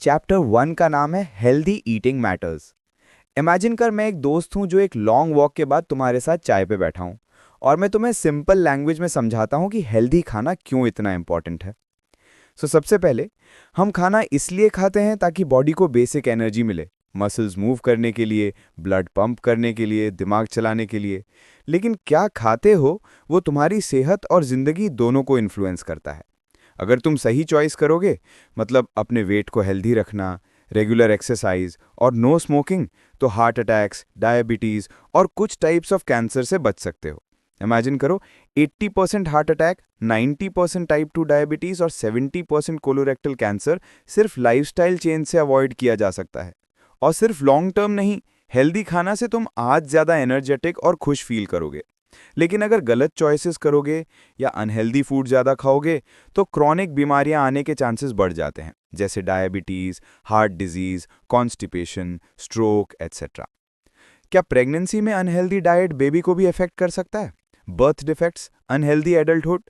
Chapter 1 का नाम है हेल्दी ईटिंग मैटर्स। इमेजिन कर मैं एक दोस्त हूँ जो एक लॉन्ग वॉक के बाद तुम्हारे साथ चाय पे बैठा हूँ और मैं तुम्हें सिंपल लैंग्वेज में समझाता हूँ कि हेल्दी खाना क्यों इतना इंपॉर्टेंट है। सबसे पहले हम खाना इसलिए खाते हैं ताकि बॉडी को बेसिक एनर्जी मिले, मसल्स मूव करने के लिए, ब्लड पंप करने के लिए, दिमाग चलाने के लिए। लेकिन क्या खाते हो वो तुम्हारी सेहत और ज़िंदगी दोनों को इन्फ्लुएंस करता है। अगर तुम सही चॉइस करोगे, मतलब अपने वेट को हेल्दी रखना, रेगुलर एक्सरसाइज और नो स्मोकिंग, तो हार्ट अटैक्स, डायबिटीज़ और कुछ टाइप्स ऑफ कैंसर से बच सकते हो। इमेजिन करो, 80% हार्ट अटैक, 90% टाइप 2 डायबिटीज़ और 70% कोलोरेक्टल कैंसर सिर्फ लाइफस्टाइल चेंज से अवॉइड किया जा सकता है। और सिर्फ लॉन्ग टर्म नहीं, हेल्दी खाना से तुम आज ज़्यादा एनर्जेटिक और खुश फील करोगे। लेकिन अगर गलत चॉइसेस करोगे या अनहेल्दी फूड ज़्यादा खाओगे तो क्रॉनिक बीमारियां आने के चांसेस बढ़ जाते हैं, जैसे diabetes, heart disease, constipation, stroke etcetera. क्या प्रेगनेंसी में अनहेल्दी डाइट बेबी को भी अफेक्ट कर सकता है? Birth defects, unhealthy adulthood.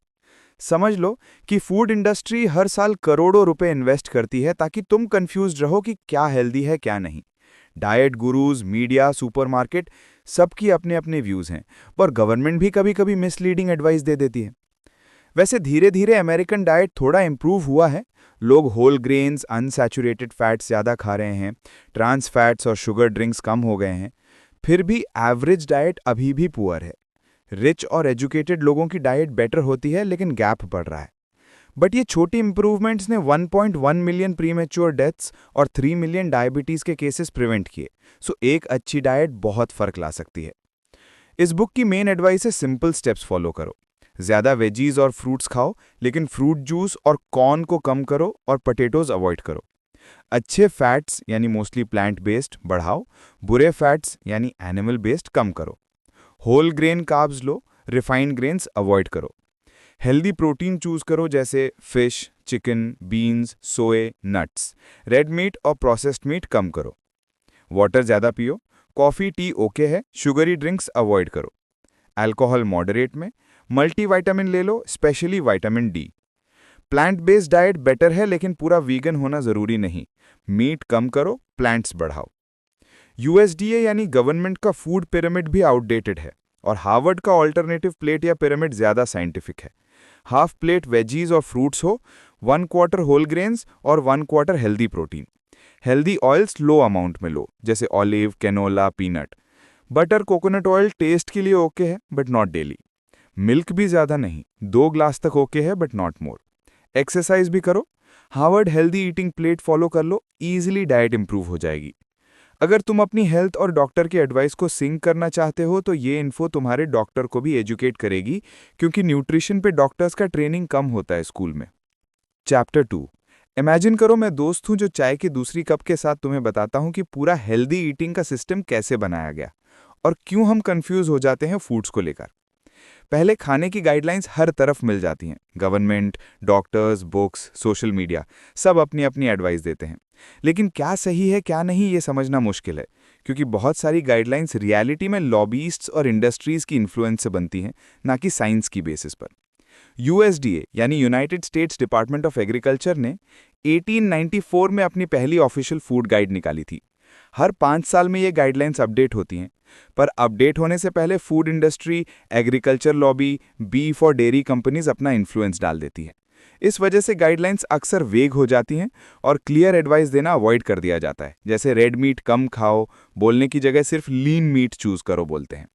समझ लो कि फूड इंडस्ट्री हर साल करोड़ों रुपए इन्वेस्ट करती है ताकि तुम कंफ्यूज रहो कि क्या हेल्दी है क्या नहीं। डाइट गुरुज, मीडिया, सुपरमार्केट, सबकी अपने अपने व्यूज़ हैं, पर गवर्नमेंट भी कभी कभी मिसलीडिंग एडवाइस दे देती है। वैसे धीरे धीरे अमेरिकन डाइट थोड़ा इम्प्रूव हुआ है। लोग होल ग्रेन्स, अनसैचुरेटेड फैट्स ज़्यादा खा रहे हैं, ट्रांस फैट्स और शुगर ड्रिंक्स कम हो गए हैं। फिर भी एवरेज डाइट अभी भी पुअर है। रिच और एजुकेटेड लोगों की डाइट बेटर होती है, लेकिन गैप बढ़ रहा है। बट ये छोटी इंप्रूवमेंट्स ने 1.1 मिलियन प्रीमेच्योर डेथ्स और 3 मिलियन डायबिटीज़ के केसेस प्रिवेंट किए। एक अच्छी डाइट बहुत फर्क ला सकती है। इस बुक की मेन एडवाइस है सिंपल स्टेप्स फॉलो करो। ज़्यादा वेजीज और फ्रूट्स खाओ, लेकिन फ्रूट जूस और कॉर्न को कम करो और पोटैटोज अवॉइड करो। अच्छे फैट्स यानी मोस्टली प्लांट बेस्ड बढ़ाओ, बुरे फैट्स यानी एनिमल बेस्ड कम करो। होल ग्रेन कार्ब्स लो, रिफाइंड ग्रेन्स अवॉइड करो। हेल्दी प्रोटीन चूज करो, जैसे fish, chicken, beans, soy, nuts. Red meat और प्रोसेस्ड मीट कम करो। वाटर ज़्यादा पियो, कॉफ़ी टी ओके है, शुगरी ड्रिंक्स अवॉइड करो। अल्कोहल मॉडरेट में। मल्टीविटामिन ले लो, specially vitamin D. Plant based diet better है, लेकिन पूरा वीगन होना ज़रूरी नहीं। मीट कम करो, प्लांट्स बढ़ाओ। यूएसडीए यानी गवर्नमेंट का फूड पिरामिड भी आउटडेटेड है और हार्वर्ड का ऑल्टरनेटिव प्लेट या पिरामिड ज़्यादा साइंटिफिक है। हाफ प्लेट वेजीज और फ्रूट्स हो, 1/4 होल ग्रेन्स और 1/4 healthy protein. Healthy oils low amount में लो, जैसे olive, canola, peanut. Butter, coconut oil taste के लिए ओके है, बट नॉट डेली। मिल्क भी ज़्यादा नहीं, 2 ग्लास तक ओके है, बट नॉट मोर। एक्सरसाइज भी करो, Harvard healthy eating plate follow कर लो, ईजिली डाइट इंप्रूव हो जाएगी। अगर तुम अपनी हेल्थ और डॉक्टर की एडवाइस को सिंक करना चाहते हो तो ये इन्फो तुम्हारे डॉक्टर को भी एजुकेट करेगी, क्योंकि न्यूट्रिशन पे डॉक्टर्स का ट्रेनिंग कम होता है स्कूल में। चैप्टर 2। इमेजिन करो मैं दोस्त हूं जो चाय की दूसरी कप के साथ तुम्हें बताता हूं कि पूरा हेल्दी ईटिंग का सिस्टम कैसे बनाया गया और क्यों हम कंफ्यूज हो जाते हैं फूड्स को लेकर। पहले, खाने की गाइडलाइंस हर तरफ मिल जाती हैं। Government, doctors, books, social media, सब अपनी अपनी एडवाइस देते हैं। लेकिन क्या सही है क्या नहीं ये समझना मुश्किल है, क्योंकि बहुत सारी गाइडलाइंस रियलिटी में लॉबीइस्ट्स और इंडस्ट्रीज की इन्फ्लुएंस से बनती हैं, ना कि साइंस की बेसिस पर। यूएसडीए यानी United states department of agriculture ने 1894 में अपनी पहली ऑफिशियल फूड गाइड निकाली थी। हर 5 साल में ये गाइडलाइंस अपडेट होती हैं, पर अपडेट होने से पहले food industry, agriculture lobby, beef और डेयरी कंपनीज अपना इन्फ्लुएंस डाल देती है। इस वजह से गाइडलाइंस अक्सर वेग हो जाती हैं और क्लियर एडवाइस देना अवॉइड कर दिया जाता है, जैसे रेड मीट कम खाओ बोलने की जगह सिर्फ लीन मीट चूज करो बोलते हैं।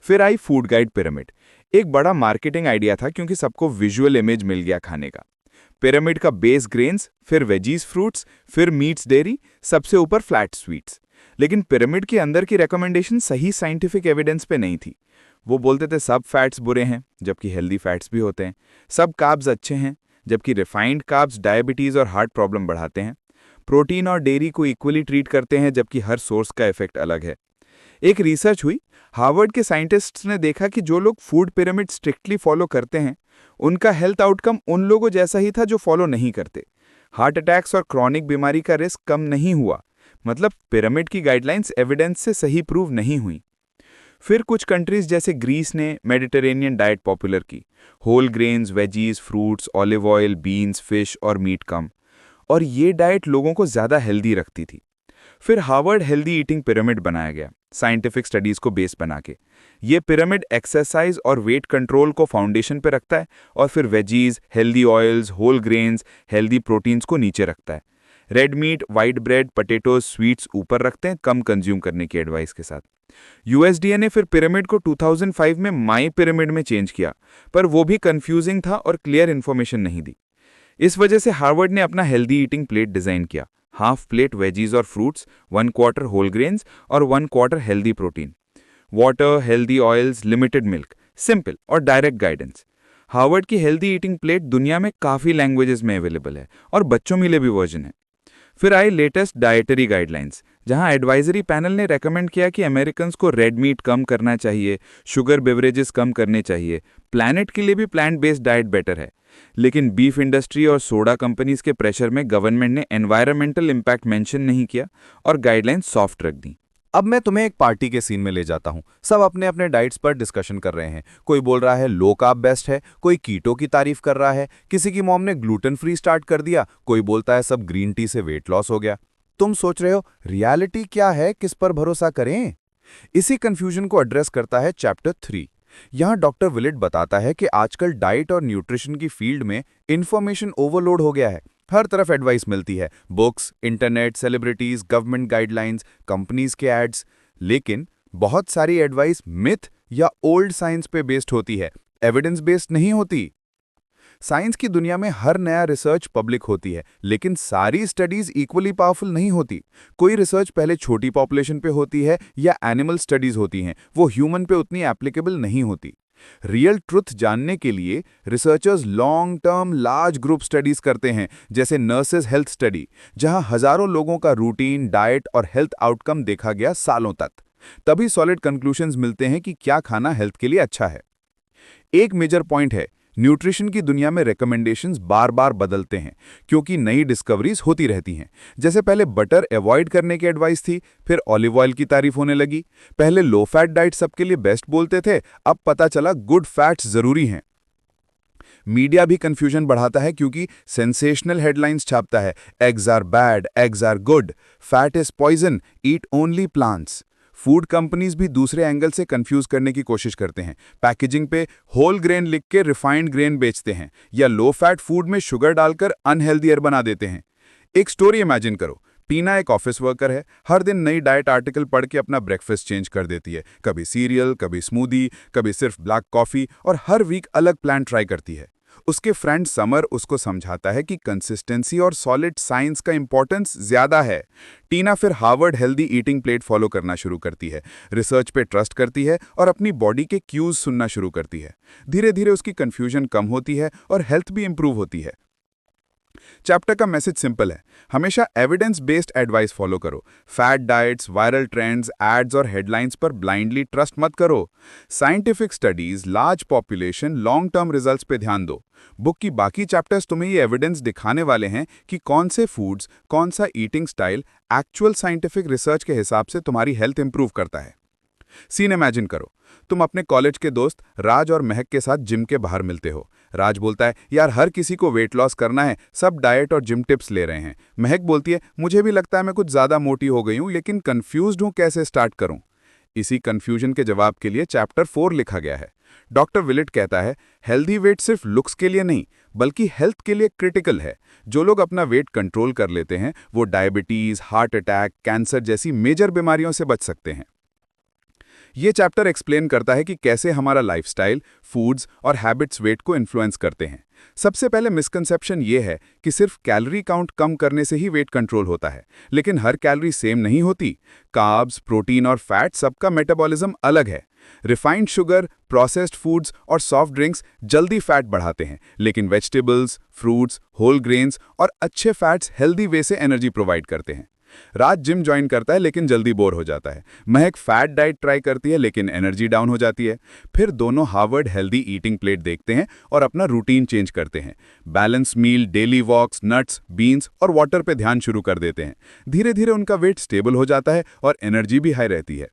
फिर आई फूड गाइड पिरामिड। एक बड़ा मार्केटिंग आइडिया था, क्योंकि सबको विजुअल इमेज मिल गया खाने का। पिरामिड का बेस ग्रेन्स, फिर वेजीज, फ्रूट्स, फिर मीट्स, डेयरी, सबसे ऊपर फ्लैट स्वीट्स। लेकिन पिरामिड के अंदर की रिकमेंडेशन सही साइंटिफिक एविडेंस पे नहीं थी। वो बोलते थे सब फैट्स बुरे हैं, जबकि हेल्दी फैट्स भी होते हैं। सब कार्ब्स अच्छे हैं, जबकि रिफाइंड कार्ब्स डायबिटीज़ और हार्ट प्रॉब्लम बढ़ाते हैं। प्रोटीन और डेयरी को इक्वली ट्रीट करते हैं, जबकि हर सोर्स का इफेक्ट अलग है। एक रिसर्च हुई, हार्वर्ड के साइंटिस्ट्स ने देखा कि जो लोग फूड पिरामिड स्ट्रिक्टली फॉलो करते हैं, उनका हेल्थ आउटकम उन लोगों जैसा ही था जो फॉलो नहीं करते। हार्ट अटैक्स और क्रॉनिक बीमारी का रिस्क कम नहीं हुआ। मतलब पिरामिड की गाइडलाइंस एविडेंस से सही प्रूव नहीं हुई। फिर कुछ कंट्रीज जैसे ग्रीस ने मेडिटेरेनियन डाइट पॉपुलर की। Whole grains, veggies, fruits, olive oil, beans, fish और मीट कम। और ये डाइट लोगों को ज़्यादा हेल्दी रखती थी। फिर हार्वर्ड हेल्दी ईटिंग पिरामिड बनाया गया साइंटिफिक स्टडीज को बेस बना के। ये पिरामिड एक्सरसाइज और वेट कंट्रोल को फाउंडेशन पे रखता है और फिर veggies, healthy oils, whole grains, healthy proteins को नीचे रखता है। Red meat, white bread, potatoes, sweets ऊपर रखते हैं कम कंज्यूम करने की एडवाइस के साथ। यूएसडीए ने फिर पिरामिड को 2005 में माई पिरामिड में चेंज किया, पर वो भी कंफ्यूजिंग था और क्लियर इन्फॉर्मेशन नहीं दी। इस वजह से हार्वर्ड ने अपना हेल्दी ईटिंग प्लेट डिजाइन किया, हाफ प्लेट वेजीज और फ्रूट्स, 1/4 होल ग्रेन्स और 1/4 healthy protein, water, healthy oils, limited milk, simple और डायरेक्ट गाइडेंस। हार्वर्ड की हेल्दी ईटिंग प्लेट दुनिया में काफ़ी लैंग्वेजेस में अवेलेबल है और बच्चों के लिए भी वर्जन है। फिर आई लेटेस्ट डाइटरी गाइडलाइंस, जहां एडवाइजरी पैनल ने रेकमेंड किया कि अमेरिकन्स को रेड मीट कम करना चाहिए, शुगर बेवरेजेस कम करने चाहिए, प्लैनेट के लिए भी प्लांट बेस्ड डाइट बेटर है। लेकिन बीफ इंडस्ट्री और सोडा कंपनीज के प्रेशर में गवर्नमेंट ने एनवायरमेंटल इम्पैक्ट मेंशन नहीं किया और गाइडलाइंस सॉफ्ट रख दी। अब मैं तुम्हें एक पार्टी के सीन में ले जाता हूँ। सब अपने अपने डाइट्स पर डिस्कशन कर रहे हैं। कोई बोल रहा है लो कार्ब बेस्ट है, कोई कीटो की तारीफ कर रहा है, किसी की मॉम ने ग्लूटेन फ्री स्टार्ट कर दिया, कोई बोलता है सब ग्रीन टी से वेट लॉस हो गया। तुम सोच रहे हो रियलिटी क्या है, किस पर भरोसा करें? इसी कंफ्यूजन को एड्रेस करता है चैप्टर 3। यहाँ डॉक्टर विलेट बताता है कि आजकल डाइट और न्यूट्रिशन की फील्ड में इंफॉर्मेशन ओवरलोड हो गया है। हर तरफ एडवाइस मिलती है, books, internet, celebrities, government guidelines, companies के एड्स। लेकिन बहुत सारी एडवाइस मिथ या ओल्ड साइंस पे बेस्ड होती है, एविडेंस बेस्ड नहीं होती। साइंस की दुनिया में हर नया रिसर्च पब्लिक होती है, लेकिन सारी स्टडीज इक्वली पावरफुल नहीं होती। कोई रिसर्च पहले छोटी पॉपुलेशन पे होती है या एनिमल स्टडीज होती हैं, वो ह्यूमन पे उतनी एप्लीकेबल नहीं होती। रियल ट्रुथ जानने के लिए researchers long term large group studies करते हैं, जैसे नर्सेज हेल्थ स्टडी, जहां हजारों लोगों का रूटीन, डाइट और हेल्थ आउटकम देखा गया सालों तक। तभी सॉलिड कंक्लूजन्स मिलते हैं कि क्या खाना हेल्थ के लिए अच्छा है। एक मेजर पॉइंट है, न्यूट्रिशन की दुनिया में रिकमेंडेशंस बार बार बदलते हैं, क्योंकि नई डिस्कवरीज होती रहती हैं। जैसे पहले बटर अवॉइड करने की एडवाइस थी, फिर ऑलिव ऑयल की तारीफ होने लगी। पहले लो फैट डाइट सबके लिए बेस्ट बोलते थे, अब पता चला गुड फैट्स जरूरी हैं। मीडिया भी कंफ्यूजन बढ़ाता है, क्योंकि सेंसेशनल हेडलाइंस छापता है, eggs are bad, eggs are good, fat is poison, eat only plants. Food companies भी दूसरे एंगल से कंफ्यूज करने की कोशिश करते हैं। पैकेजिंग पे होल ग्रेन लिख के रिफाइंड ग्रेन बेचते हैं, या लो फैट फूड में शुगर डालकर अनहेल्दियर बना देते हैं। एक स्टोरी इमेजिन करो, टीना एक ऑफिस वर्कर है, हर दिन नई डाइट आर्टिकल पढ़ के अपना ब्रेकफास्ट चेंज कर देती है। कभी सीरियल, कभी स्मूदी, कभी सिर्फ ब्लैक कॉफी, और हर वीक अलग प्लान ट्राई करती है। उसके फ्रेंड समर उसको समझाता है कि कंसिस्टेंसी और सॉलिड साइंस का इंपॉर्टेंस ज्यादा है। टीना फिर Harvard healthy eating plate follow करना शुरू करती है, रिसर्च पे ट्रस्ट करती है और अपनी बॉडी के क्यूज सुनना शुरू करती है। धीरे धीरे उसकी कंफ्यूजन कम होती है और हेल्थ भी इंप्रूव होती है। चैप्टर का मैसेज सिंपल है, हमेशा एविडेंस बेस्ड एडवाइस फॉलो करो। Fad diets, viral trends, ads और हेडलाइंस पर ब्लाइंडली ट्रस्ट मत करो। Scientific studies, large population, long term results पे ध्यान दो। बुक की बाकी चैप्टर्स तुम्हें ये एविडेंस दिखाने वाले हैं कि कौन से फूड्स, कौन सा eating style actual scientific research के हिसाब से तुम्हारी हेल्थ इंप्रूव करता है। सीन इमेजिन करो, तुम अपने कॉलेज के दोस्त राज और महक के साथ जिम के बाहर मिलते हो। राज बोलता है, यार हर किसी को वेट लॉस करना है, सब डाइट और जिम टिप्स ले रहे हैं। महक बोलती है, मुझे भी लगता है मैं कुछ ज्यादा मोटी हो गई हूं, लेकिन कंफ्यूज्ड हूं कैसे स्टार्ट करूं। इसी कंफ्यूजन के जवाब के लिए चैप्टर 4 लिखा गया है। डॉक्टर विलेट कहता है, हेल्दी वेट सिर्फ लुक्स के लिए नहीं, बल्कि हेल्थ के लिए क्रिटिकल है। जो लोग अपना वेट कंट्रोल कर लेते हैं, वो डायबिटीज, हार्ट अटैक, कैंसर जैसी मेजर बीमारियों से बच सकते हैं। ये चैप्टर एक्सप्लेन करता है कि कैसे हमारा लाइफस्टाइल, फूड्स और हैबिट्स वेट को इन्फ्लुएंस करते हैं। सबसे पहले मिसकंसेप्शन ये है कि सिर्फ कैलोरी काउंट कम करने से ही वेट कंट्रोल होता है, लेकिन हर कैलोरी सेम नहीं होती। कार्ब्स, प्रोटीन और फैट सबका मेटाबॉलिज्म अलग है। रिफाइंड शुगर, प्रोसेस्ड फूड्स और सॉफ्ट ड्रिंक्स जल्दी फैट बढ़ाते हैं, लेकिन वेजिटेबल्स, फ्रूट्स, होल ग्रेन्स और अच्छे फैट्स हेल्दी वे से एनर्जी प्रोवाइड करते हैं। राज जिम ज्वाइन करता है, लेकिन जल्दी बोर हो जाता है। महक फैट डाइट ट्राई करती है, लेकिन एनर्जी डाउन हो जाती है। फिर दोनों हार्वर्ड हेल्दी ईटिंग प्लेट देखते हैं और अपना रूटीन चेंज करते हैं। बैलेंस मील, डेली वॉक्स, नट्स, बीन्स और वाटर पे ध्यान शुरू कर देते हैं। धीरे धीरे उनका वेट स्टेबल हो जाता है और एनर्जी भी हाई रहती है।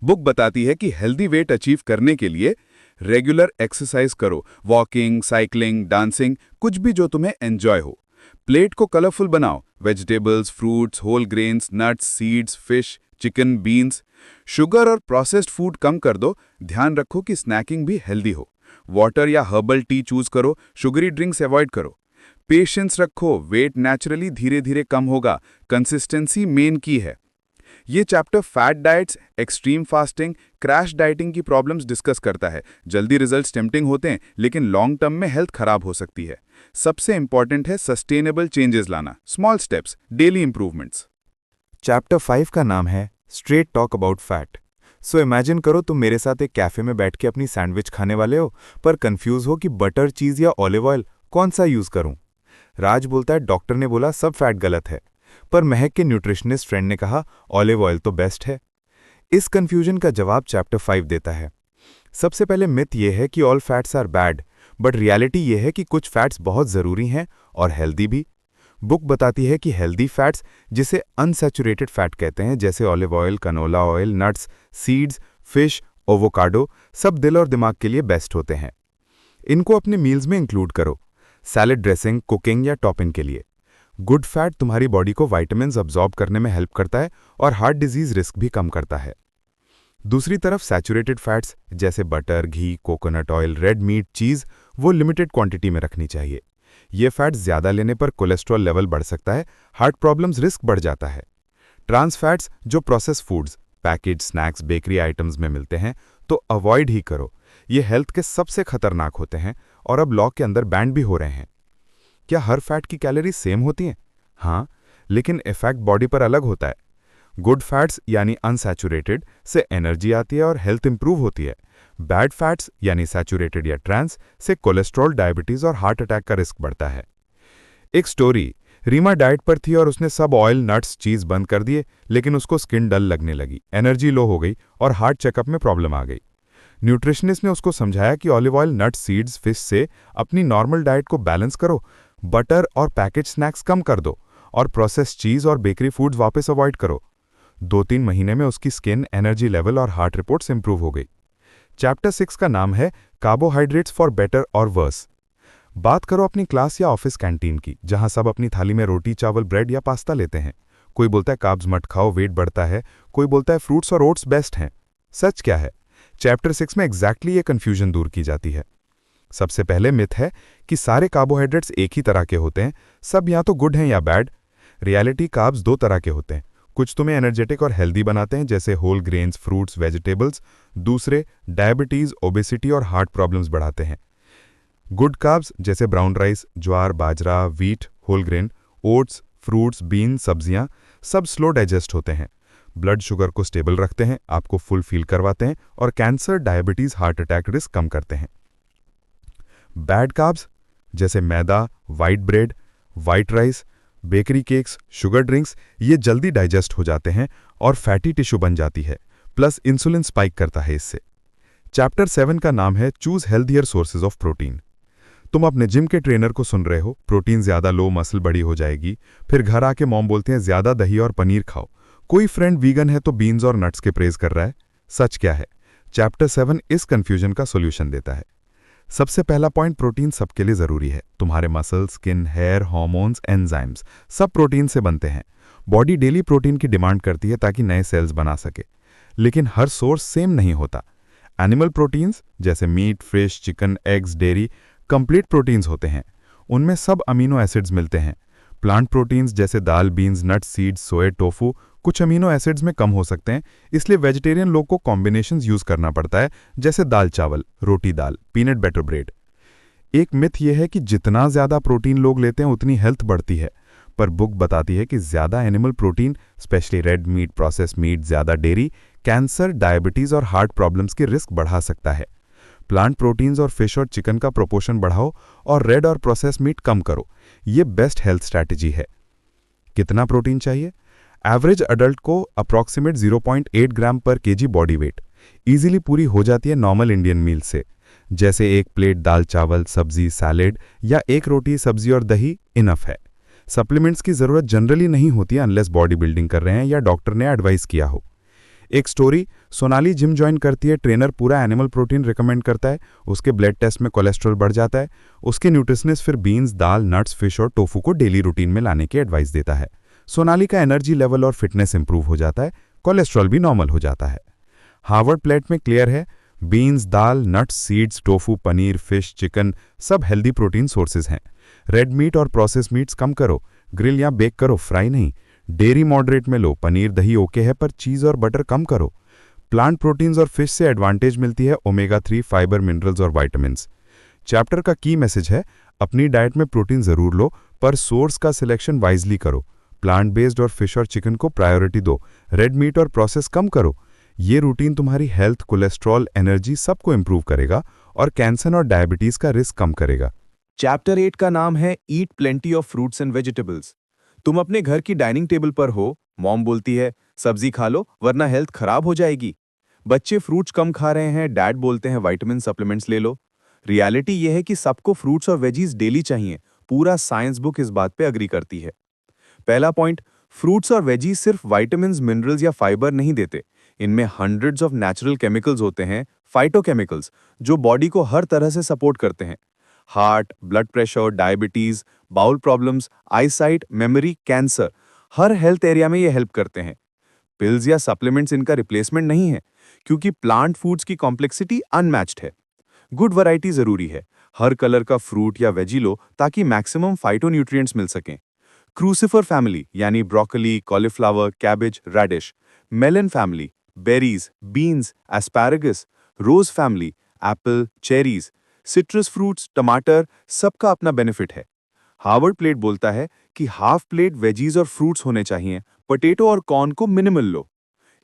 बुक बताती है कि हेल्दी वेट अचीव करने के लिए रेगुलर एक्सरसाइज करो, वॉकिंग, साइकिलिंग, डांसिंग, कुछ भी जो तुम्हें एंजॉय हो। प्लेट को कलरफुल बनाओ, vegetables, fruits, whole grains, nuts, seeds, fish, chicken, beans. Sugar और प्रोसेस्ड फूड कम कर दो, ध्यान रखो कि स्नैकिंग भी हेल्दी हो। वाटर या हर्बल टी चूज करो, शुगरी ड्रिंक्स अवॉइड करो। पेशेंस रखो, वेट नेचुरली धीरे धीरे कम होगा, कंसिस्टेंसी मेन की है। ये chapter fat diets, extreme fasting, crash dieting की प्रॉब्लम्स डिस्कस करता है। जल्दी रिजल्ट्स टेम्पटिंग होते हैं, लेकिन लॉन्ग टर्म में हेल्थ खराब हो सकती है। सबसे इंपॉर्टेंट है सस्टेनेबल चेंजेस लाना, small steps, daily improvements. Chapter 5 का नाम है straight talk about fat. So imagine करो तुम मेरे साथ एक कैफे में बैठ के अपनी सैंडविच खाने वाले हो, पर कंफ्यूज हो कि बटर, चीज़ या ऑलिव ऑयल कौन सा यूज़ करूं। राज बोलता है डॉक्टर ने बोला सब फैट गलत है, पर महक के न्यूट्रिशनिस्ट फ्रेंड ने कहा ऑलिव ऑयल तो बेस्ट है। इस कंफ्यूजन का जवाब चैप्टर 5 देता है। सबसे पहले मिथ ये है कि all fats are bad, but reality ये है कि कुछ फैट्स बहुत ज़रूरी हैं और हेल्दी भी। बुक बताती है कि हेल्दी फैट्स, जिसे अनसैचुरेटेड फैट कहते हैं, जैसे olive oil, canola oil, nuts, seeds, fish, avocado, सब दिल और दिमाग के लिए बेस्ट होते हैं। इनको अपने मील्स में इंक्लूड करो, सैलेड ड्रेसिंग, कुकिंग या टॉपिंग के लिए। गुड फैट तुम्हारी बॉडी को विटामिन्स अब्जॉर्ब करने में हेल्प करता है और हार्ट डिजीज रिस्क भी कम करता है। दूसरी तरफ सैचुरेटेड फैट्स जैसे बटर, घी, कोकोनट ऑयल, रेड मीट, चीज़, वो लिमिटेड क्वांटिटी में रखनी चाहिए। ये फैट्स ज़्यादा लेने पर कोलेस्ट्रॉल लेवल बढ़ सकता है, हार्ट प्रॉब्लम्स रिस्क बढ़ जाता है। ट्रांस फैट्स जो process foods, package, snacks, bakery items में मिलते हैं, तो अवॉइड ही करो। ये हेल्थ के सबसे खतरनाक होते हैं और अब लॉ के अंदर बैन भी हो रहे हैं। क्या हर फैट की कैलोरी सेम होती हैं? हाँ, लेकिन इफेक्ट बॉडी पर अलग होता है। गुड फैट्स यानी अनसैचुरेटेड से एनर्जी आती है और हेल्थ इंप्रूव होती है। बैड फैट्स यानी सैचुरेटेड या ट्रांस से कोलेस्ट्रॉल, डायबिटीज और हार्ट अटैक का रिस्क बढ़ता है। एक स्टोरी, रीमा डाइट पर थी और उसने सब ऑयल, नट्स, चीज बंद कर दिए, लेकिन उसको स्किन डल लगने लगी, एनर्जी लो हो गई और हार्ट चेकअप में प्रॉब्लम आ गई। न्यूट्रिशनिस्ट ने उसको समझाया कि olive oil, nuts, seeds, fish से अपनी नॉर्मल डाइट को बैलेंस करो, बटर और पैकेज स्नैक्स कम कर दो और प्रोसेस चीज और बेकरी फूड्स वापस अवॉइड करो। 2-3 महीने में उसकी स्किन, एनर्जी लेवल और हार्ट रिपोर्ट्स इंप्रूव हो गई। चैप्टर 6 का नाम है कार्बोहाइड्रेट्स फॉर बेटर और वर्स। बात करो अपनी क्लास या ऑफिस कैंटीन की, जहां सब अपनी थाली में रोटी, चावल, ब्रेड या पास्ता लेते हैं। कोई बोलता है कार्ब्स मत खाओ, वेट बढ़ता है। कोई बोलता है फ्रूट्स और ओट्स बेस्ट हैं। सच क्या है? चैप्टर 6 में एग्जैक्टली ये कन्फ्यूजन दूर की जाती है। सबसे पहले मिथ है कि सारे कार्बोहाइड्रेट्स एक ही तरह के होते हैं, सब या तो गुड हैं या बैड। रियलिटी, कार्ब्स 2 तरह के होते हैं। कुछ तुम्हें एनर्जेटिक और हेल्दी बनाते हैं, जैसे होल ग्रेन्स, फ्रूट्स, वेजिटेबल्स। दूसरे डायबिटीज, ओबेसिटी और हार्ट प्रॉब्लम्स बढ़ाते हैं। गुड कार्ब्स जैसे ब्राउन राइस, ज्वार, बाजरा, wheat, whole grain, oats, fruits, beans, सब्जियां, सब स्लो डाइजेस्ट होते हैं, ब्लड शुगर को स्टेबल रखते हैं, आपको फुल फील करवाते हैं और cancer, diabetes, heart attack risk कम करते हैं। बैड कार्ब्स जैसे मैदा, white bread, white rice, bakery cakes, sugar drinks, ये जल्दी डाइजेस्ट हो जाते हैं और फैटी टिश्यू बन जाती है, प्लस इंसुलिन स्पाइक करता है इससे। चैप्टर 7 का नाम है choose healthier sources of protein. तुम अपने जिम के ट्रेनर को सुन रहे हो, प्रोटीन ज्यादा लो, मसल बड़ी हो जाएगी। फिर घर आके मॉम बोलते हैं ज्यादा दही और पनीर खाओ। कोई फ्रेंड वीगन है तो बीन्स और नट्स के प्रेज कर रहा है। सच क्या है? चैप्टर 7 इस कंफ्यूजन का सोल्यूशन देता है। सबसे पहला पॉइंट, प्रोटीन सबके लिए जरूरी है। तुम्हारे muscle, skin, hair, hormones, enzymes सब प्रोटीन से बनते हैं। बॉडी डेली प्रोटीन की डिमांड करती है ताकि नए सेल्स बना सके, लेकिन हर सोर्स सेम नहीं होता। एनिमल प्रोटीन्स जैसे meat, fish, chicken, eggs, dairy complete proteins होते हैं, उनमें सब अमीनो एसिड्स मिलते हैं। प्लांट प्रोटीन्स जैसे दाल, बीन्स, नट्स, सीड्स, सोया, टोफू कुछ अमीनो एसिड्स में कम हो सकते हैं, इसलिए वेजिटेरियन लोग को कॉम्बिनेशंस यूज करना पड़ता है, जैसे दाल चावल, रोटी दाल, पीनट बटर ब्रेड। एक मिथ यह है कि जितना ज्यादा प्रोटीन लोग लेते हैं उतनी हेल्थ बढ़ती है, पर बुक बताती है कि ज्यादा animal protein, specially red meat, process meet, ज्यादा डेयरी, कैंसर, डायबिटीज और हार्ट प्रॉब्लम्स के रिस्क बढ़ा सकता है। प्लांट प्रोटीन्स और फिश और चिकन का प्रोपोर्शन बढ़ाओ और रेड और प्रोसेस मीट कम करो। ये बेस्ट हेल्थ स्ट्रैटेजी है। कितना प्रोटीन चाहिए? एवरेज अडल्ट को अप्रॉक्सीमेट 0.8 ग्राम पर केजी बॉडी वेट इजीली पूरी हो जाती है नॉर्मल इंडियन मील से, जैसे एक प्लेट दाल चावल, सब्जी, सैलेड या एक रोटी, सब्जी और दही इनफ है। सप्लीमेंट्स की जरूरत जनरली नहीं होती अनलेस बॉडी बिल्डिंग कर रहे हैं या डॉक्टर ने एडवाइस किया हो। एक स्टोरी, सोनाली जिम ज्वाइन करती है, ट्रेनर पूरा एनिमल प्रोटीन रिकमेंड करता है, उसके ब्लड टेस्ट में कोलेस्ट्रॉल बढ़ जाता है, उसके न्यूट्रिशनिस्ट फिर बीन्स, दाल, नट्स, फिश और टोफू को डेली रूटीन में लाने की एडवाइस देता है। सोनाली का एनर्जी लेवल और फिटनेस इंप्रूव हो जाता है, कोलेस्ट्रॉल भी नॉर्मल हो जाता है। हार्वर्ड प्लेट में क्लियर है, बीन्स, दाल, nuts, seeds, tofu, paneer, fish, chicken सब हेल्दी प्रोटीन सोर्सेज हैं। रेड मीट और प्रोसेस मीट्स कम करो, ग्रिल या बेक करो, फ्राई नहीं। डेयरी मॉडरेट में लो, पनीर दही ओके है पर चीज़ और बटर कम करो। प्लांट प्रोटीन्स और फिश से एडवांटेज मिलती है ओमेगा 3 फाइबर, मिनरल्स और वाइटामिन्स। चैप्टर का की मैसेज है, अपनी डाइट में प्रोटीन ज़रूर लो पर सोर्स का सिलेक्शन वाइजली करो। प्लांट बेस्ड और फिश और चिकन को प्रायोरिटी दो, रेड मीट और प्रोसेस कम करो। ये रूटीन तुम्हारी हेल्थ, कोलेस्ट्रॉल, एनर्जी सबको इंप्रूव करेगा और कैंसर और डायबिटीज़ का रिस्क कम करेगा। चैप्टर 8 का नाम है eat plenty of fruits and vegetables. तुम अपने घर की डाइनिंग टेबल पर हो, मॉम बोलती है सब्जी खा लो वरना हेल्थ खराब हो जाएगी। बच्चे फ्रूट्स कम खा रहे हैं, डैड बोलते हैं विटामिन सप्लीमेंट्स ले लो। रियलिटी यह है कि सबको फ्रूट्स और वेजीज डेली चाहिए। पूरा साइंस बुक इस बात पे अग्री करती है। पहला पॉइंट, फ्रूट्स और वेजीज सिर्फ विटामिन्स, मिनरल्स या फाइबर नहीं देते। इनमें हंड्रेड्स ऑफ नेचुरल केमिकल्स होते हैं, फाइटोकेमिकल्स, जो बॉडी को हर तरह से सपोर्ट करते हैं। Heart, blood pressure, diabetes, bowel problems, eyesight, memory, cancer, हर हेल्थ एरिया में ये हेल्प करते हैं। पिल्स या सप्लीमेंट्स इनका रिप्लेसमेंट नहीं है, क्योंकि प्लांट फूड्स की कॉम्प्लेक्सिटी अनमैच्ड है। गुड वैरायटी जरूरी है, हर कलर का फ्रूट या वेजी लो ताकि मैक्सिमम फाइटोन्यूट्रिएंट्स मिल सकें। क्रूसिफर फैमिली यानी broccoli, cauliflower, cabbage, radish. Melon family, berries, beans, asparagus. Rose family, apple, cherries. Citrus fruits, टमाटर, सबका अपना बेनिफिट है। हार्वर्ड प्लेट बोलता है कि हाफ प्लेट वेजीज और फ्रूट्स होने चाहिए, पोटैटो और कॉर्न को मिनिमल लो।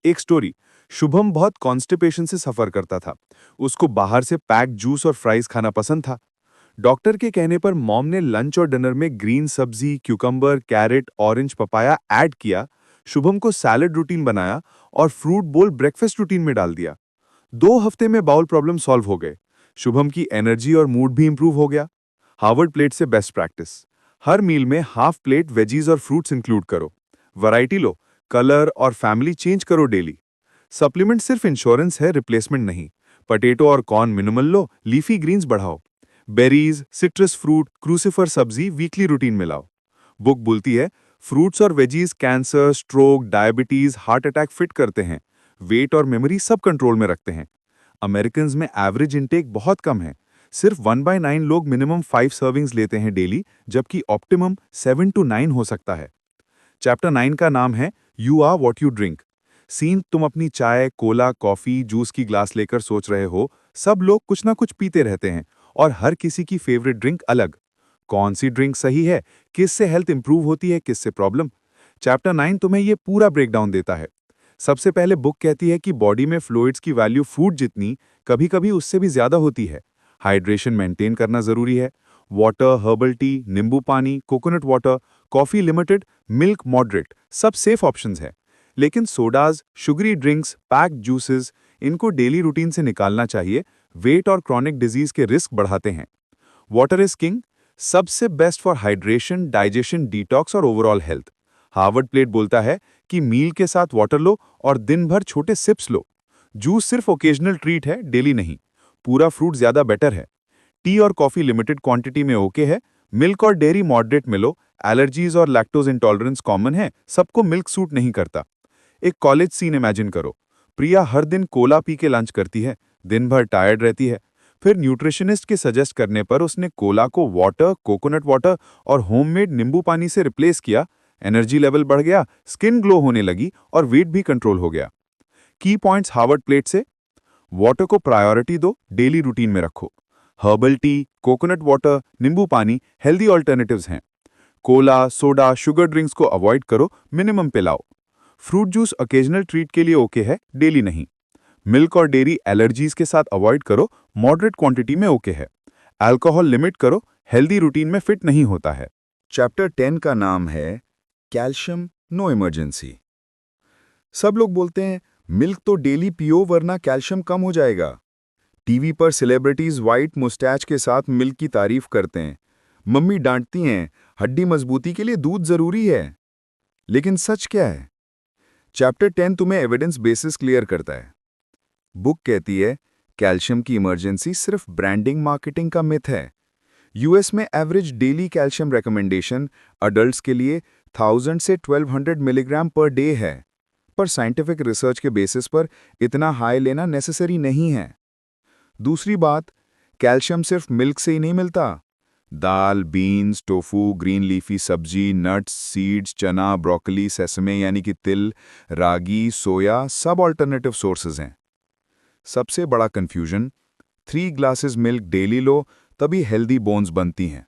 एक स्टोरी, शुभम बहुत कॉन्स्टिपेशन से सफर करता था। उसको बाहर से पैक्ड जूस और फ्राइज खाना पसंद था। डॉक्टर के कहने पर मॉम ने लंच और डिनर में ग्रीन सब्जी, cucumber, carrot, orange, papaya add किया। शुभम को सैलड रूटीन बनाया और फ्रूट बोल ब्रेकफास्ट रूटीन में डाल दिया। 2 हफ्ते में बाउल प्रॉब्लम सॉल्व हो गए। शुभम की एनर्जी और मूड भी इंप्रूव हो गया। हार्वर्ड प्लेट से बेस्ट प्रैक्टिस, हर मील में हाफ प्लेट वेजीज और फ्रूट्स इंक्लूड करो। वैरायटी लो, कलर और फैमिली चेंज करो डेली। सप्लीमेंट सिर्फ इंश्योरेंस है, रिप्लेसमेंट नहीं। पोटैटो और कॉर्न मिनिमल लो, लीफी ग्रीन्स बढ़ाओ। बेरीज, सिट्रस फ्रूट, क्रूसिफर सब्जी वीकली रूटीन में लाओ। बुक बोलती है फ्रूट्स और veggies cancer, stroke, diabetes, heart attack fit करते हैं, वेट और मेमोरी सब कंट्रोल में रखते हैं। अमेरिकन्स में एवरेज इंटेक बहुत कम है, सिर्फ 1/9 लोग मिनिमम 5 सर्विंग्स लेते हैं डेली, जबकि ऑप्टिमम 7 to 9 हो सकता है। चैप्टर 9 का नाम है you are what you drink. Scene, तुम अपनी चाय, कोला, कॉफी, जूस की ग्लास लेकर सोच रहे हो। सब लोग कुछ ना कुछ पीते रहते हैं और हर किसी की फेवरेट ड्रिंक अलग। कौन सी ड्रिंक सही है, किससे हेल्थ इंप्रूव होती है, किससे प्रॉब्लम। चैप्टर 9 तुम्हें ये पूरा ब्रेकडाउन देता है। सबसे पहले बुक कहती है कि बॉडी में फ्लूइड्स की वैल्यू फूड जितनी, कभी-कभी उससे भी ज्यादा होती है। हाइड्रेशन मेंटेन करना जरूरी है। वाटर, हर्बल टी, नींबू पानी, coconut water, coffee limited, milk moderate, सब सेफ ऑप्शंस हैं। लेकिन sodas, sugary drinks, packed juices, इनको डेली रूटीन से निकालना चाहिए। वेट और क्रॉनिक डिजीज के रिस्क बढ़ाते हैं। वाटर इज किंग, सबसे best for hydration, digestion, detox और ओवरऑल हेल्थ। हार्वर्ड प्लेट बोलता है कि मील के साथ वाटर लो और दिन भर छोटे सिप्स लो। जूस सिर्फ ओकेजनल ट्रीट है, डेली नहीं। पूरा फ्रूट ज्यादा बेटर है। टी और कॉफी लिमिटेड क्वांटिटी में ओके है। मिल्क और डेयरी मॉडरेट में लो। एलर्जीज और लैक्टोज इंटॉलरेंस कॉमन है, सबको मिल्क सूट नहीं करता। एक कॉलेज सीन इमेजिन करो। प्रिया हर दिन कोला पी के लंच करती है, दिन भर टायर्ड रहती है। फिर न्यूट्रिशनिस्ट के सजेस्ट करने पर उसने कोला को वाटर, कोकोनट वाटर और होममेड नींबू पानी से रिप्लेस किया। एनर्जी लेवल बढ़ गया, स्किन ग्लो होने लगी और वेट भी कंट्रोल हो गया। की पॉइंट्स हार्वर्ड प्लेट से, वाटर को प्रायोरिटी दो, डेली रूटीन में रखो। हर्बल टी, कोकोनट वाटर, नींबू पानी हेल्दी ऑल्टरनेटिव्स हैं। कोला, सोडा, शुगर ड्रिंक्स को अवॉइड करो, मिनिमम पिलाओ। फ्रूट जूस ओकेजनल ट्रीट के लिए ओके है, डेली नहीं। मिल्क और डेयरी एलर्जीज के साथ अवॉइड करो, मॉडरेट क्वांटिटी में ओके है। अल्कोहल लिमिट करो, हेल्दी रूटीन में फिट नहीं होता है। चैप्टर 10 का नाम है कैल्शियम नो इमरजेंसी। सब लोग बोलते हैं मिल्क तो डेली पियो वरना कैल्शियम कम हो जाएगा। टीवी पर सेलिब्रिटीज वाइट मुस्टैच के साथ मिल्क की तारीफ करते हैं। मम्मी डांटती हैं हड्डी मजबूती के लिए दूध जरूरी है। लेकिन सच क्या है? चैप्टर 10 तुम्हें एविडेंस बेसिस क्लियर करता है। बुक कहती है कैल्शियम की इमरजेंसी सिर्फ ब्रांडिंग मार्केटिंग का मिथ है। यूएस में average daily calcium recommendation adults के लिए 1000 से 1200 मिलीग्राम पर डे है, पर साइंटिफिक रिसर्च के बेसिस पर इतना हाई लेना नेसेसरी नहीं है। दूसरी बात, कैल्शियम सिर्फ मिल्क से ही नहीं मिलता। दाल, बीन्स, टोफू, ग्रीन लीफी सब्जी, नट्स, सीड्स, चना, ब्रोकली, सेसमे यानी कि तिल, रागी, सोया सब ऑल्टरनेटिव सोर्सेज हैं। सबसे बड़ा कंफ्यूजन, 3 ग्लासेस मिल्क डेली लो तभी हेल्दी बोन्स बनती हैं।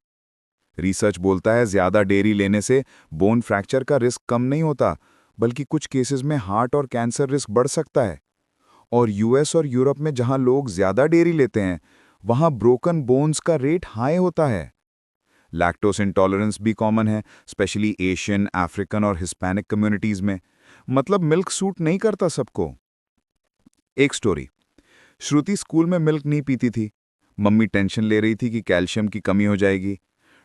रिसर्च बोलता है ज्यादा डेयरी लेने से बोन फ्रैक्चर का रिस्क कम नहीं होता, बल्कि कुछ केसेस में हार्ट और कैंसर रिस्क बढ़ सकता है। और यूएस और यूरोप में जहां लोग ज्यादा डेयरी लेते हैं, वहां ब्रोकन बोन्स का रेट हाई होता है। लैक्टोस इंटॉलरेंस भी कॉमन है, स्पेशली एशियन, अफ्रीकन और हिस्पैनिक कम्युनिटीज में। मतलब मिल्क सूट नहीं करता सबको। एक स्टोरी, श्रुति स्कूल में मिल्क नहीं पीती थी। मम्मी टेंशन ले रही थी कि कैल्शियम की कमी हो जाएगी।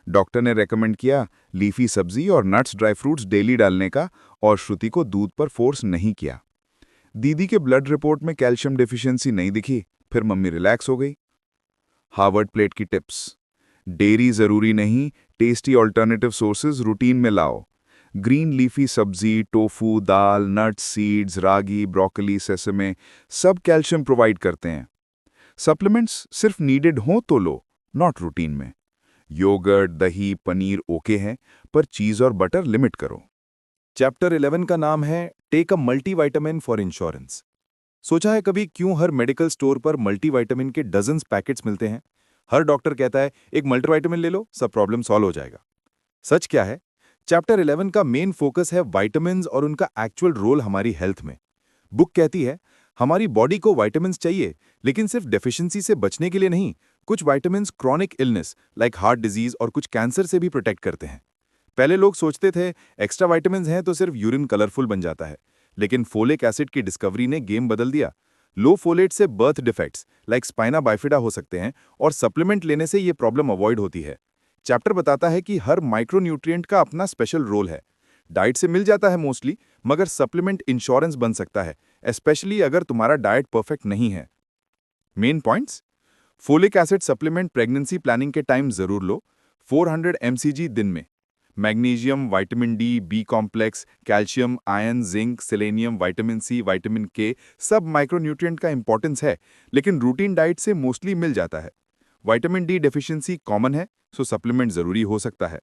डॉक्टर ने रेकमेंड किया लीफी सब्जी और नट्स ड्राई फ्रूट्स डेली डालने का, और श्रुति को दूध पर फोर्स नहीं किया। दीदी के ब्लड रिपोर्ट में कैल्शियम डेफिशिएंसी नहीं दिखी, फिर मम्मी रिलैक्स हो गई। हार्वर्ड प्लेट की टिप्स, डेयरी जरूरी नहीं, टेस्टी ऑल्टरनेटिव सोर्सेज रूटीन में लाओ। ग्रीन लीफी सब्जी, टोफू, दाल, नट्स, सीड्स, रागी, ब्रोकली, सेसमे सब कैल्शियम प्रोवाइड करते हैं। सप्लीमेंट्स सिर्फ नीडेड हो तो लो, नॉट रूटीन में। योगर्ट, दही, पनीर ओके हैं, पर चीज और बटर लिमिट करो। चैप्टर 11 का नाम है take a multivitamin for insurance. सोचा है कभी क्यों हर मेडिकल स्टोर पर मल्टीविटामिन के डजन्स पैकेट्स मिलते हैं? हर डॉक्टर कहता है एक मल्टीविटामिन ले लो, सब प्रॉब्लम सॉल्व हो जाएगा। सच क्या है? चैप्टर 11 का मेन फोकस है विटामिन्स और उनका एक्चुअल रोल हमारी हेल्थ में। बुक कहती है हमारी बॉडी को विटामिन्स चाहिए, लेकिन सिर्फ डेफिशिएंसी से बचने के लिए नहीं। कुछ vitamins chronic illness like heart disease और कुछ कैंसर से भी प्रोटेक्ट करते हैं। पहले लोग सोचते थे एक्स्ट्रा विटामिन्स हैं तो सिर्फ यूरिन कलरफुल बन जाता है, लेकिन फोलिक एसिड की डिस्कवरी ने गेम बदल दिया। लो फोलेट से birth defects like spina bifida हो सकते हैं, और सप्लीमेंट लेने से ये प्रॉब्लम अवॉइड होती है। चैप्टर बताता है कि हर माइक्रोन्यूट्रिएंट का अपना स्पेशल रोल है। डाइट से मिल जाता है मोस्टली, मगर सप्लीमेंट इंश्योरेंस बन सकता है, स्पेशली अगर तुम्हारा डाइट परफेक्ट नहीं है। Main points, folic acid supplement pregnancy planning के टाइम जरूर लो, 400 mcg दिन में। Magnesium, vitamin D, B complex, calcium, iron, zinc, selenium, vitamin C, vitamin K सब माइक्रोन्यूट्रिएंट का इंपॉर्टेंस है, लेकिन रूटीन डाइट से मोस्टली मिल जाता है। विटामिन डी डेफिशिएंसी कॉमन है, सो सप्लीमेंट जरूरी हो सकता है।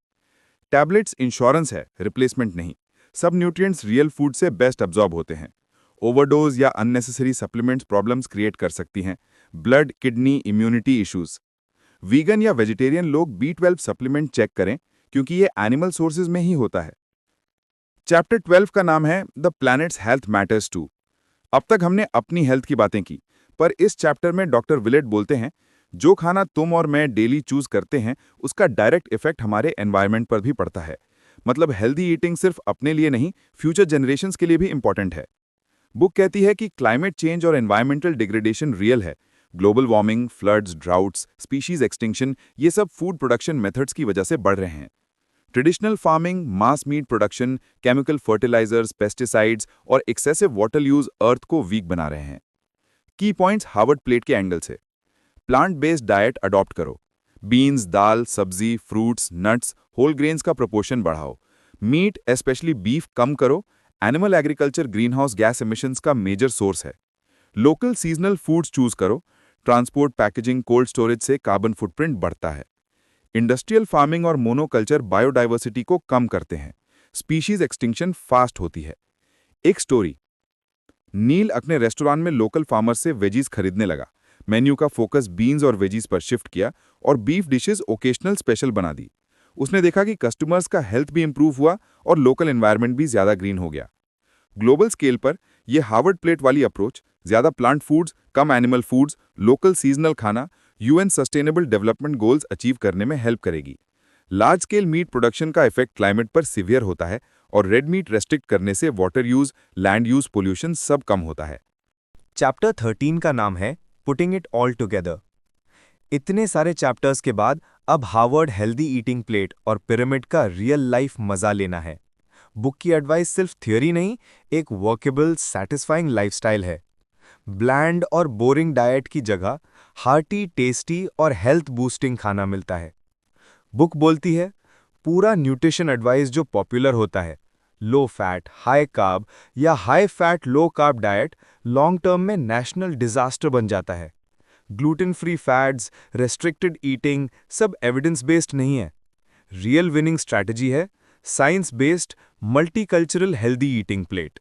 टैबलेट्स इंश्योरेंस है, रिप्लेसमेंट नहीं। सब न्यूट्रिएंट्स रियल फूड से बेस्ट अब्जॉर्ब होते हैं। ओवरडोज या अननेसेसरी सप्लीमेंट्स प्रॉब्लम्स क्रिएट कर सकती हैं। Blood, kidney, immunity issues. Vegan या वेजिटेरियन लोग B12 सप्लीमेंट चेक करें, क्योंकि ये एनिमल सोर्सेज में ही होता है। चैप्टर 12 का नाम है the planet's health matters too. अब तक हमने अपनी हेल्थ की बातें की, पर इस चैप्टर में डॉक्टर विलेट बोलते हैं जो खाना तुम और मैं डेली चूज करते हैं, उसका डायरेक्ट इफेक्ट हमारे एनवायरनमेंट पर भी पड़ता है। मतलब हेल्दी ईटिंग सिर्फ अपने लिए नहीं, फ्यूचर जनरेशंस के लिए भी इंपॉर्टेंट है। बुक कहती है कि क्लाइमेट चेंज और एनवायरमेंटल डिग्रेडेशन रियल है। Global warming, floods, droughts, species extinction, ये सब फूड प्रोडक्शन मेथड्स की वजह से बढ़ रहे हैं। Traditional farming, mass meat production, chemical fertilizers, pesticides और एक्सेसिव वाटर यूज अर्थ को वीक बना रहे हैं। की पॉइंट्स हार्वर्ड प्लेट के एंगल से, प्लांट बेस्ड डाइट अडॉप्ट करो। बीन्स, दाल, सब्जी, फ्रूट्स, नट्स, होल ग्रेन्स का प्रोपोर्शन बढ़ाओ। मीट स्पेशली बीफ कम करो। Animal agriculture greenhouse gas emissions का मेजर सोर्स है। लोकल सीजनल फूड्स चूज करो। ट्रांसपोर्ट, पैकेजिंग, कोल्ड स्टोरेज से कार्बन फुटप्रिंट बढ़ता है। इंडस्ट्रियल फार्मिंग और मोनोकल्चर बायोडाइवर्सिटी को कम करते हैं। स्पीशीज एक्सटिंक्शन फास्ट होती है। एक स्टोरी, नील अपने रेस्टोरेंट में लोकल फार्मर से वेजीज खरीदने लगा। मेन्यू का फोकस बीन्स और वेजीज पर शिफ्ट किया और बीफ डिशेस ओकेशनल स्पेशल बना दी। उसने देखा कि कस्टमर्स का हेल्थ भी इंप्रूव हुआ और लोकल एनवायरनमेंट भी ज्यादा ग्रीन हो गया। ग्लोबल स्केल पर यह हार्वर्ड प्लेट वाली अप्रोच ज्यादा प्लांट फूड्स, कम एनिमल फूड्स, लोकल सीजनल खाना, UN sustainable development goals achieve करने में हेल्प करेगी। लार्ज स्केल मीट प्रोडक्शन का इफेक्ट क्लाइमेट पर सीवियर होता है, और रेड मीट रेस्ट्रिक्ट करने से water use, land use, pollution सब कम होता है। चैप्टर 13 का नाम है पुटिंग इट ऑल टुगेदर। इतने सारे चैप्टर्स के बाद अब हार्वर्ड हेल्दी ईटिंग प्लेट और पिरामिड का रियल लाइफ मजा लेना है। बुक की एडवाइस सिर्फ थियोरी नहीं, एक वर्केबल सैटिस्फाइंग लाइफस्टाइल है। ब्लैंड और बोरिंग डाइट की जगह हार्टी, टेस्टी और हेल्थ बूस्टिंग खाना मिलता है। बुक बोलती है पूरा न्यूट्रिशन एडवाइस जो पॉपुलर होता है, लो फैट, हाई कार्ब या high fat low carb diet long term में नेशनल डिजास्टर बन जाता है। Gluten free fats, restricted eating सब एविडेंस बेस्ड नहीं है। रियल विनिंग स्ट्रैटेजी है science based multicultural healthy eating plate.